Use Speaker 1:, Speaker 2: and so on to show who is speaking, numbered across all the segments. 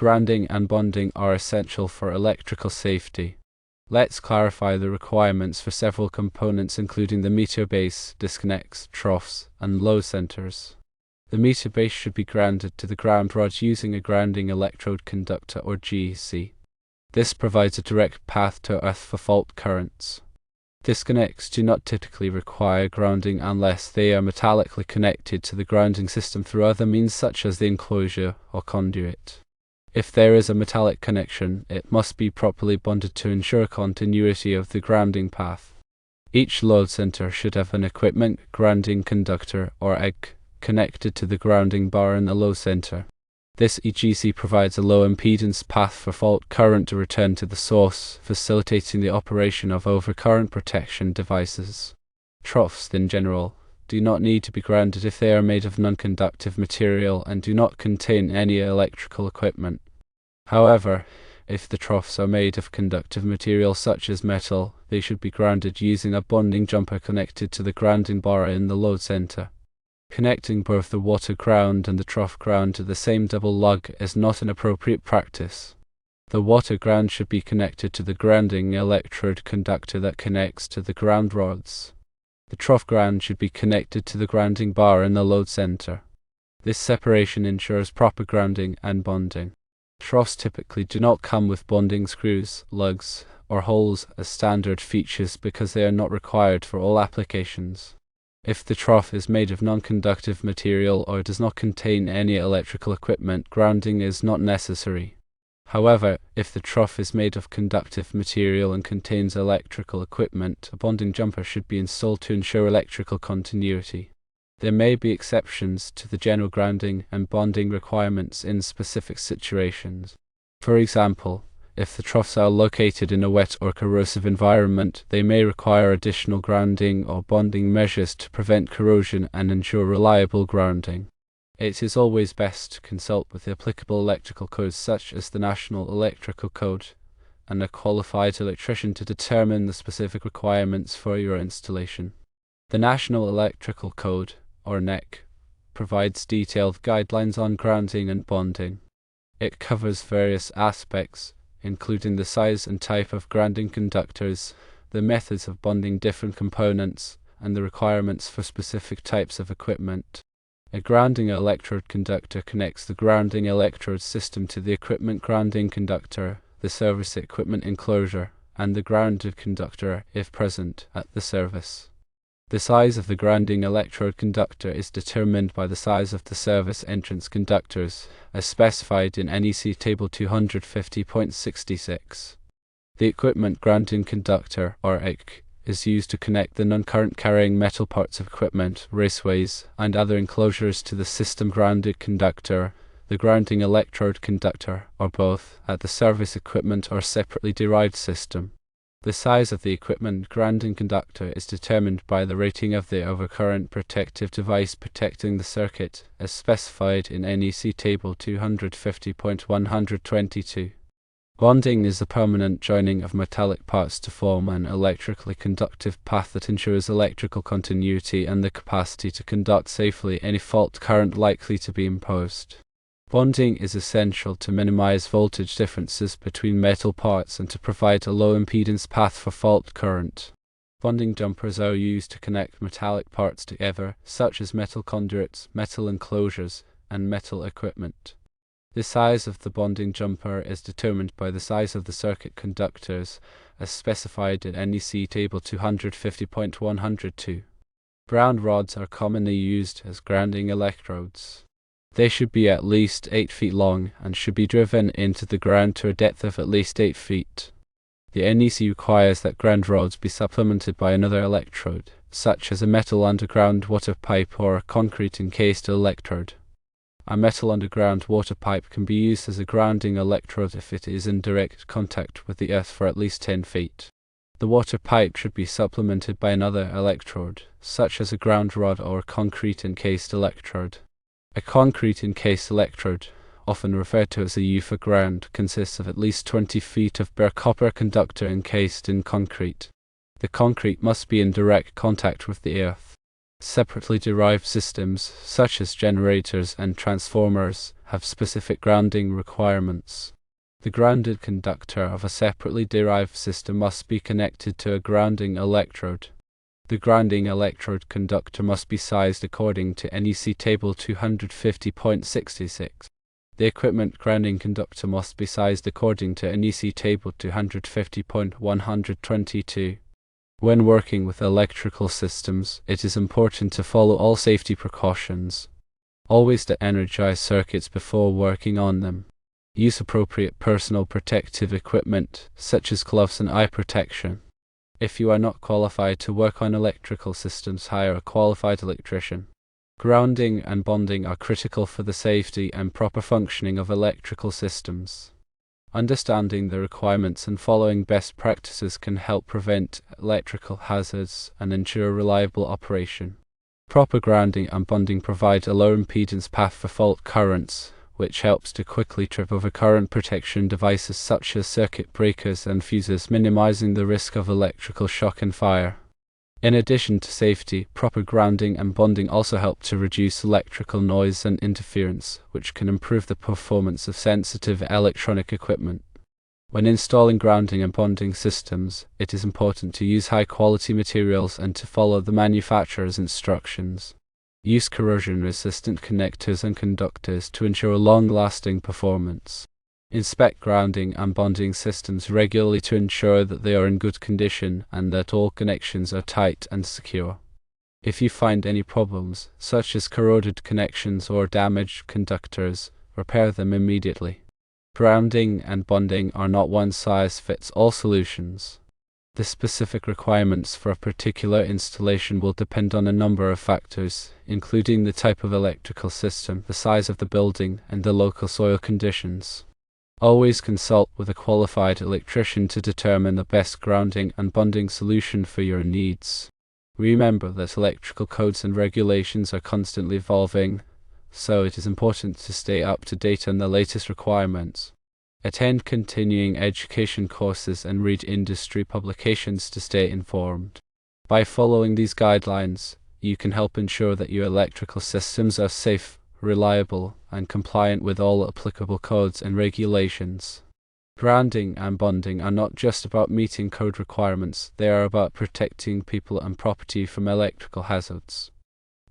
Speaker 1: Grounding and bonding are essential for electrical safety. Let's clarify the requirements for several components including the meter base, disconnects, troughs, and load centers. The meter base should be grounded to the ground rod using a grounding electrode conductor or GEC. This provides a direct path to earth for fault currents. Disconnects do not typically require grounding unless they are metallically connected to the grounding system through other means such as the enclosure or conduit. If there is a metallic connection, it must be properly bonded to ensure continuity of the grounding path. Each load center should have an equipment grounding conductor or EG connected to the grounding bar in the load center. This EGC provides a low impedance path for fault current to return to the source, facilitating the operation of overcurrent protection devices. Troughs, in general, do not need to be grounded if they are made of non-conductive material and do not contain any electrical equipment. However, if the troughs are made of conductive material such as metal, they should be grounded using a bonding jumper connected to the grounding bar in the load center. Connecting both the water ground and the trough ground to the same double lug is not an appropriate practice. The water ground should be connected to the grounding electrode conductor that connects to the ground rods. The trough ground should be connected to the grounding bar in the load center. This separation ensures proper grounding and bonding. Troughs typically do not come with bonding screws, lugs, or holes as standard features because they are not required for all applications. If the trough is made of non-conductive material or does not contain any electrical equipment, grounding is not necessary. However, if the trough is made of conductive material and contains electrical equipment, a bonding jumper should be installed to ensure electrical continuity. There may be exceptions to the general grounding and bonding requirements in specific situations. For example, if the troughs are located in a wet or corrosive environment, they may require additional grounding or bonding measures to prevent corrosion and ensure reliable grounding. It is always best to consult with the applicable electrical codes such as the National Electrical Code and a qualified electrician to determine the specific requirements for your installation. The National Electrical Code, or NEC, provides detailed guidelines on grounding and bonding. It covers various aspects, including the size and type of grounding conductors, the methods of bonding different components, and the requirements for specific types of equipment. A grounding electrode conductor connects the grounding electrode system to the equipment grounding conductor, the service equipment enclosure, and the grounded conductor, if present, at the service. The size of the grounding electrode conductor is determined by the size of the service entrance conductors, as specified in NEC Table 250.66. The equipment grounding conductor, or EC, is used to connect the non-current carrying metal parts of equipment, raceways, and other enclosures to the system grounded conductor, the grounding electrode conductor, or both, at the service equipment or separately derived system. The size of the equipment grounding conductor is determined by the rating of the overcurrent protective device protecting the circuit, as specified in NEC Table 250.122. Bonding is the permanent joining of metallic parts to form an electrically conductive path that ensures electrical continuity and the capacity to conduct safely any fault current likely to be imposed. Bonding is essential to minimize voltage differences between metal parts and to provide a low impedance path for fault current. Bonding jumpers are used to connect metallic parts together, such as metal conduits, metal enclosures, and metal equipment. The size of the bonding jumper is determined by the size of the circuit conductors, as specified in NEC Table 250.102. Ground rods are commonly used as grounding electrodes. They should be at least 8 feet long and should be driven into the ground to a depth of at least 8 feet. The NEC requires that ground rods be supplemented by another electrode, such as a metal underground water pipe or a concrete encased electrode. A metal underground water pipe can be used as a grounding electrode if it is in direct contact with the earth for at least 10 feet. The water pipe should be supplemented by another electrode, such as a ground rod or a concrete encased electrode. A concrete encased electrode, often referred to as a U for ground, consists of at least 20 feet of bare copper conductor encased in concrete. The concrete must be in direct contact with the earth. Separately derived systems, such as generators and transformers, have specific grounding requirements. The grounded conductor of a separately derived system must be connected to a grounding electrode. The grounding electrode conductor must be sized according to NEC Table 250.66. The equipment grounding conductor must be sized according to NEC Table 250.122. When working with electrical systems, it is important to follow all safety precautions. Always de-energize circuits before working on them. Use appropriate personal protective equipment, such as gloves and eye protection. If you are not qualified to work on electrical systems, hire a qualified electrician. Grounding and bonding are critical for the safety and proper functioning of electrical systems. Understanding the requirements and following best practices can help prevent electrical hazards and ensure reliable operation. Proper grounding and bonding provide a low impedance path for fault currents, which helps to quickly trip over current protection devices such as circuit breakers and fuses, minimizing the risk of electrical shock and fire. In addition to safety, proper grounding and bonding also help to reduce electrical noise and interference, which can improve the performance of sensitive electronic equipment. When installing grounding and bonding systems, it is important to use high-quality materials and to follow the manufacturer's instructions. Use corrosion-resistant connectors and conductors to ensure long-lasting performance. Inspect grounding and bonding systems regularly to ensure that they are in good condition and that all connections are tight and secure. If you find any problems, such as corroded connections or damaged conductors, repair them immediately. Grounding and bonding are not one-size-fits-all solutions. The specific requirements for a particular installation will depend on a number of factors, including the type of electrical system, the size of the building, and the local soil conditions. Always consult with a qualified electrician to determine the best grounding and bonding solution for your needs. Remember that electrical codes and regulations are constantly evolving, so it is important to stay up to date on the latest requirements. Attend continuing education courses and read industry publications to stay informed. By following these guidelines, you can help ensure that your electrical systems are safe, reliable, and compliant with all applicable codes and regulations. Grounding and bonding are not just about meeting code requirements, they are about protecting people and property from electrical hazards.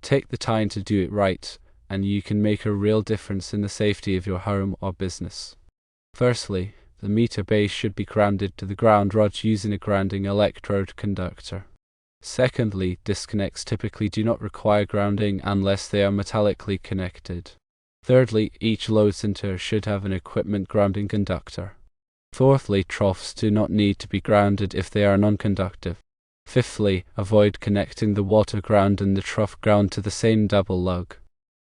Speaker 1: Take the time to do it right, and you can make a real difference in the safety of your home or business. Firstly, the meter base should be grounded to the ground rod using a grounding electrode conductor. Secondly, disconnects typically do not require grounding unless they are metallically connected. Thirdly, each load center should have an equipment grounding conductor. Fourthly, troughs do not need to be grounded if they are non-conductive. Fifthly, avoid connecting the water ground and the trough ground to the same double lug.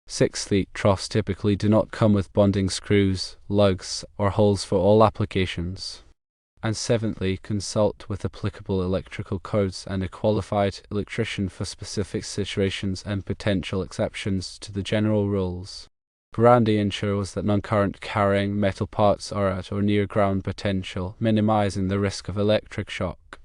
Speaker 1: Sixthly, troughs typically do not come with bonding screws, lugs, or holes for all applications. And seventhly, consult with applicable electrical codes and a qualified electrician for specific situations and potential exceptions to the general rules. Grounding ensures that non-current carrying metal parts are at or near ground potential, minimizing the risk of electric shock.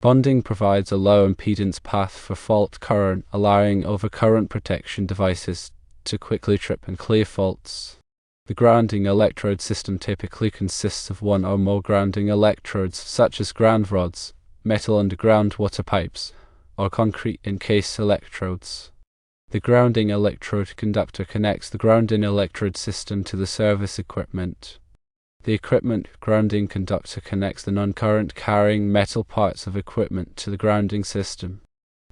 Speaker 1: Bonding provides a low impedance path for fault current, allowing overcurrent protection devices to quickly trip and clear faults. The grounding electrode system typically consists of one or more grounding electrodes, such as ground rods, metal underground water pipes, or concrete encased electrodes. The grounding electrode conductor connects the grounding electrode system to the service equipment. The equipment grounding conductor connects the non-current carrying metal parts of equipment to the grounding system.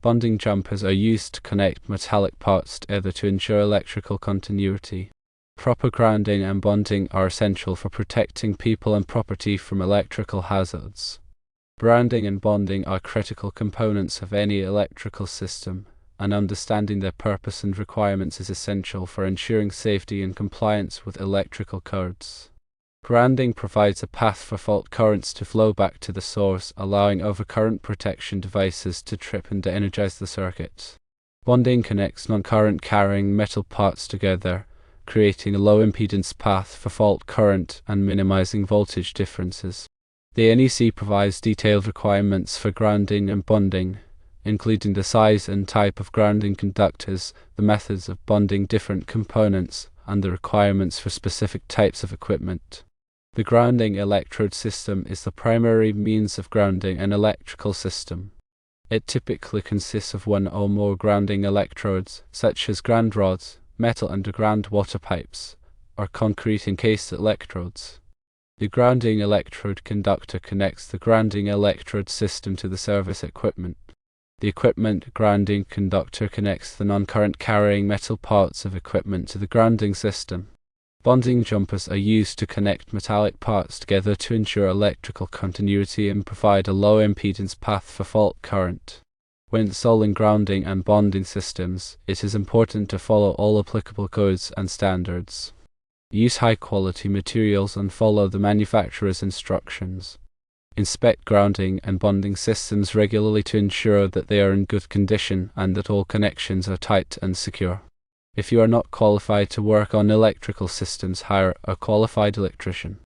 Speaker 1: Bonding jumpers are used to connect metallic parts together to ensure electrical continuity. Proper grounding and bonding are essential for protecting people and property from electrical hazards. Grounding and bonding are critical components of any electrical system, and understanding their purpose and requirements is essential for ensuring safety and compliance with electrical codes. Grounding provides a path for fault currents to flow back to the source, allowing overcurrent protection devices to trip and de-energize the circuit. Bonding connects non-current carrying metal parts together, creating a low impedance path for fault current and minimizing voltage differences. The NEC provides detailed requirements for grounding and bonding, including the size and type of grounding conductors, the methods of bonding different components, and the requirements for specific types of equipment. The grounding electrode system is the primary means of grounding an electrical system. It typically consists of one or more grounding electrodes, such as ground rods, metal underground water pipes, or concrete encased electrodes. The grounding electrode conductor connects the grounding electrode system to the service equipment. The equipment grounding conductor connects the non-current carrying metal parts of equipment to the grounding system. Bonding jumpers are used to connect metallic parts together to ensure electrical continuity and provide a low impedance path for fault current. When installing grounding and bonding systems, it is important to follow all applicable codes and standards. Use high-quality materials and follow the manufacturer's instructions. Inspect grounding and bonding systems regularly to ensure that they are in good condition and that all connections are tight and secure. If you are not qualified to work on electrical systems, hire a qualified electrician.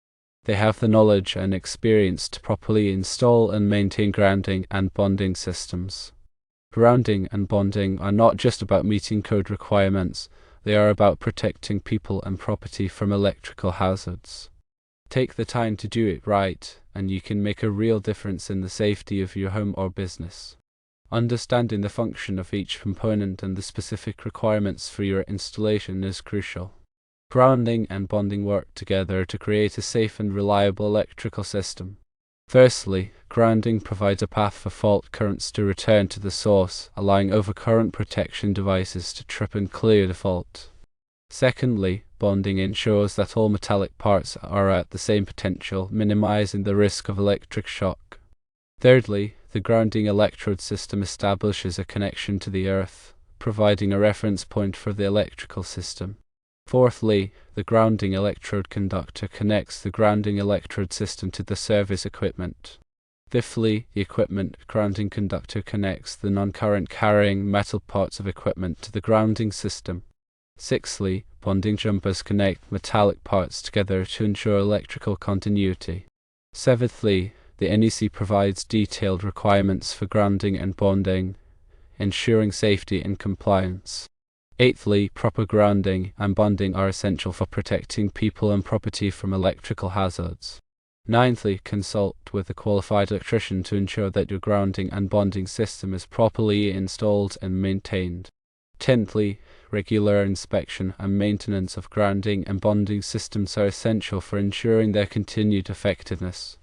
Speaker 1: They have the knowledge and experience to properly install and maintain grounding and bonding systems. Grounding and bonding are not just about meeting code requirements, they are about protecting people and property from electrical hazards. Take the time to do it right, and you can make a real difference in the safety of your home or business. Understanding the function of each component and the specific requirements for your installation is crucial. Grounding and bonding work together to create a safe and reliable electrical system. Firstly, grounding provides a path for fault currents to return to the source, allowing overcurrent protection devices to trip and clear the fault. Secondly, bonding ensures that all metallic parts are at the same potential, minimizing the risk of electric shock. Thirdly, the grounding electrode system establishes a connection to the earth, providing a reference point for the electrical system. Fourthly, the grounding electrode conductor connects the grounding electrode system to the service equipment. Fifthly, the equipment grounding conductor connects the non-current carrying metal parts of equipment to the grounding system. Sixthly, bonding jumpers connect metallic parts together to ensure electrical continuity. Seventhly, the NEC provides detailed requirements for grounding and bonding, ensuring safety and compliance. Eighthly, proper grounding and bonding are essential for protecting people and property from electrical hazards. Ninthly, consult with a qualified electrician to ensure that your grounding and bonding system is properly installed and maintained. Tenthly, regular inspection and maintenance of grounding and bonding systems are essential for ensuring their continued effectiveness.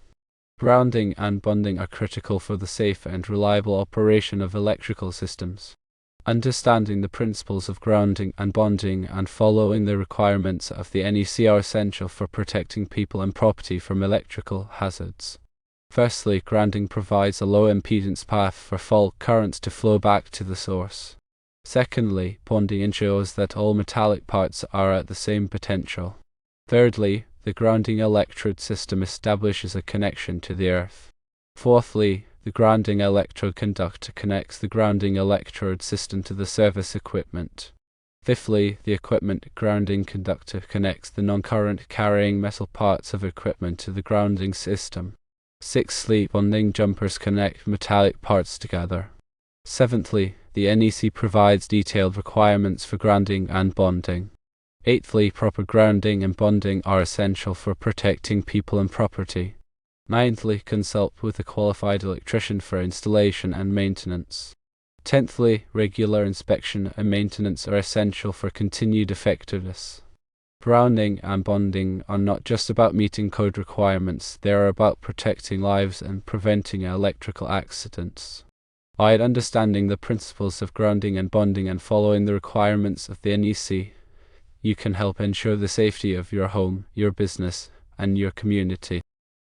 Speaker 1: Grounding and bonding are critical for the safe and reliable operation of electrical systems. Understanding the principles of grounding and bonding and following the requirements of the NEC are essential for protecting people and property from electrical hazards. Firstly, grounding provides a low impedance path for fault currents to flow back to the source. Secondly, bonding ensures that all metallic parts are at the same potential. Thirdly, the grounding electrode system establishes a connection to the earth. Fourthly, the grounding electrode conductor connects the grounding electrode system to the service equipment. Fifthly, the equipment grounding conductor connects the non-current carrying metal parts of equipment to the grounding system. Sixthly, bonding jumpers connect metallic parts together. Seventhly, the NEC provides detailed requirements for grounding and bonding. Eighthly, proper grounding and bonding are essential for protecting people and property. Ninthly, consult with a qualified electrician for installation and maintenance. Tenthly, regular inspection and maintenance are essential for continued effectiveness. Grounding and bonding are not just about meeting code requirements, they are about protecting lives and preventing electrical accidents. By understanding the principles of grounding and bonding and following the requirements of the NEC, you can help ensure the safety of your home, your business, and your community.